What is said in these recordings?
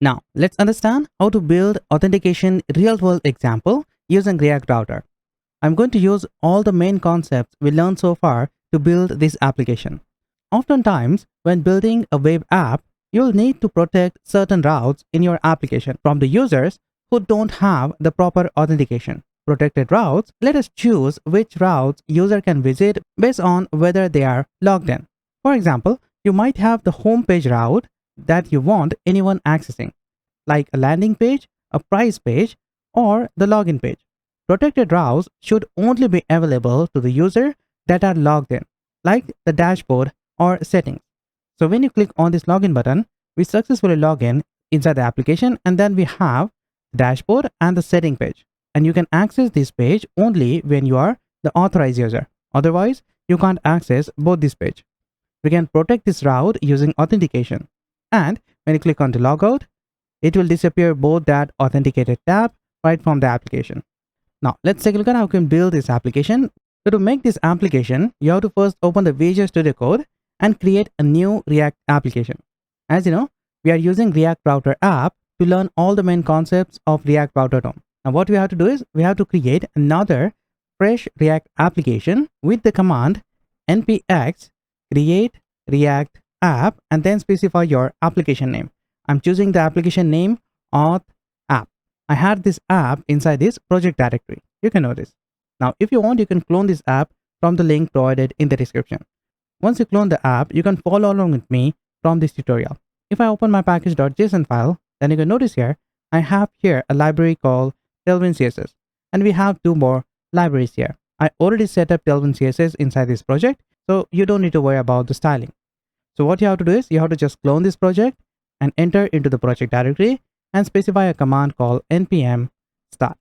Now, let's understand how to build authentication real-world example using React Router. I'm going to use all the main concepts we learned so far to build this application. Oftentimes, when building a web app, you'll need to protect certain routes in your application from the users who don't have the proper authentication. Protected routes let us choose which routes user can visit based on whether they are logged in. For example, you might have the home page route that you want anyone accessing, like a landing page, a price page, or the login page. Protected routes should only be available to the user that are logged in, like the dashboard or settings. So when you click on this login button, we successfully log in inside the application, and then we have the dashboard and the setting page. And you can access this page only when you are the authorized user. Otherwise, you can't access both this page. We can protect this route using authentication. And when you click on the logout, it will disappear both that authenticated tab right from the application. Now, let's take a look at how you can build this application. So to make this application, you have to first open the Visual Studio Code and create a new React application. As you know, we are using React Router app to learn all the main concepts of React Router DOM. Now, what we have to do is we have to create another fresh React application with the command npx create React app and then specify your application name. I'm choosing the application name auth app. I had this app inside this project directory. You can notice. Now, if you want, you can clone this app from the link provided in the description. Once you clone the app, you can follow along with me from this tutorial. If I open my package.json file, then you can notice here, I have here a library called Tailwind CSS, and we have two more libraries here. I already set up Tailwind CSS inside this project, so you don't need to worry about the styling. So what you have to do is you have to just clone this project and enter into the project directory and specify a command called npm start.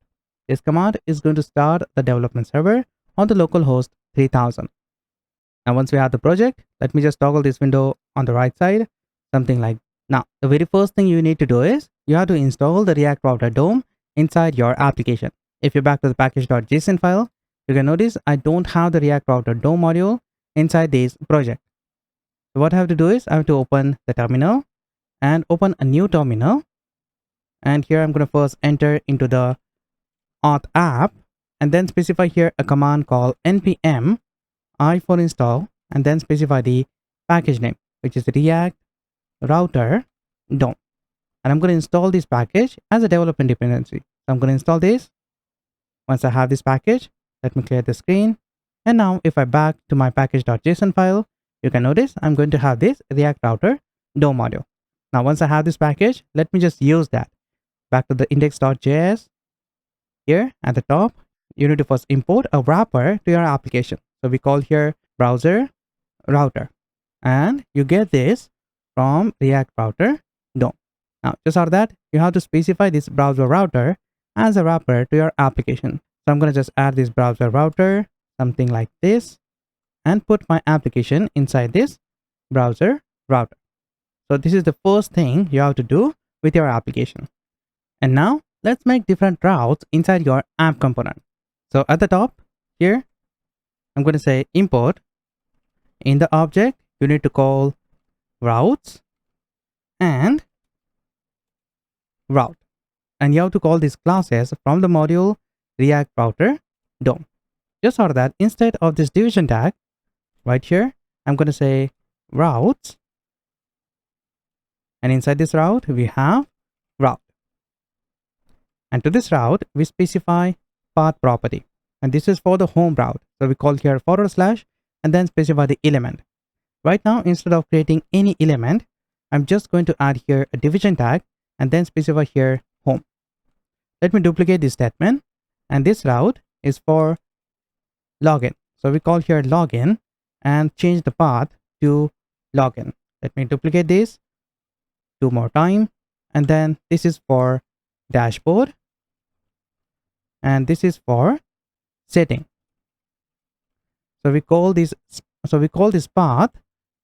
This command is going to start the development server on the localhost 3000. And once we have the project, let me just toggle this window on the right side, something like now. The very first thing you need to do is you have to install the React Router DOM inside your application. If you're back to the package.json file, you can notice I don't have the React Router DOM module inside this project. So what I have to do is I have to open the terminal and open a new terminal. And here I'm going to first enter into the auth app and then specify here a command called npm I for install and then specify the package name, which is React Router DOM. And I'm going to install this package as a development dependency. So I'm going to install this. Once I have this package, let me clear the screen. And now if I back to my package.json file, you can notice I'm going to have this React Router DOM module. Now, once I have this package, let me just use that. Back to the index.js. Here at the top, you need to first import a wrapper to your application. So we call here browser router. And you get this from React Router DOM. Now, just out of that, you have to specify this browser router as a wrapper to your application. So I'm going to just add this browser router, something like this, and put my application inside this browser router. So this is the first thing you have to do with your application. And now let's make different routes inside your app component. So at the top here, I'm going to say import. In the object, you need to call routes and route. And you have to call these classes from the module React Router DOM. Just out of that, instead of this division tag, right here, I'm going to say routes. And inside this route, we have route. And to this route, we specify path property. And this is for the home route. So we call here / and then specify the element. Right now, instead of creating any element, I'm just going to add here a division tag and then specify here home. Let me duplicate this statement. And this route is for login. So we call here login and change the path to login. Let me duplicate this two more times. And then this is for dashboard. And this is for setting. So we call this path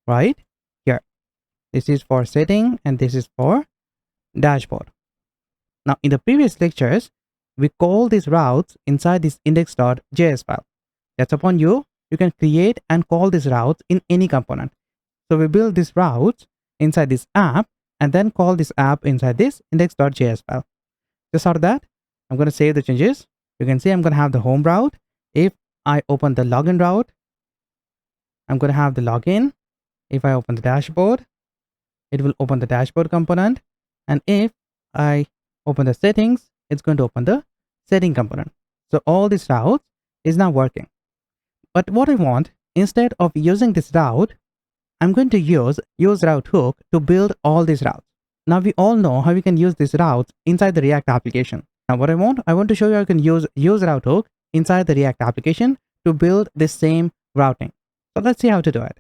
right here. This is for setting and this is for dashboard. Now in the previous lectures, we call these routes inside this index.js file. That's upon you. You can create and call these routes in any component. So we build these routes inside this app and then call this app inside this index.js file. Just out of that, I'm going to save the changes. You can see I'm going to have the home route. If I open the login route, I'm going to have the login. If I open the dashboard, it will open the dashboard component. And if I open the settings, it's going to open the setting component. So all these routes is now working. But what I want, instead of using this route, I'm going to use useRoute hook to build all these routes. Now we all know how we can use these routes inside the React application. Now what I want to show you how you can use useRoute hook inside the React application to build this same routing. So let's see how to do it.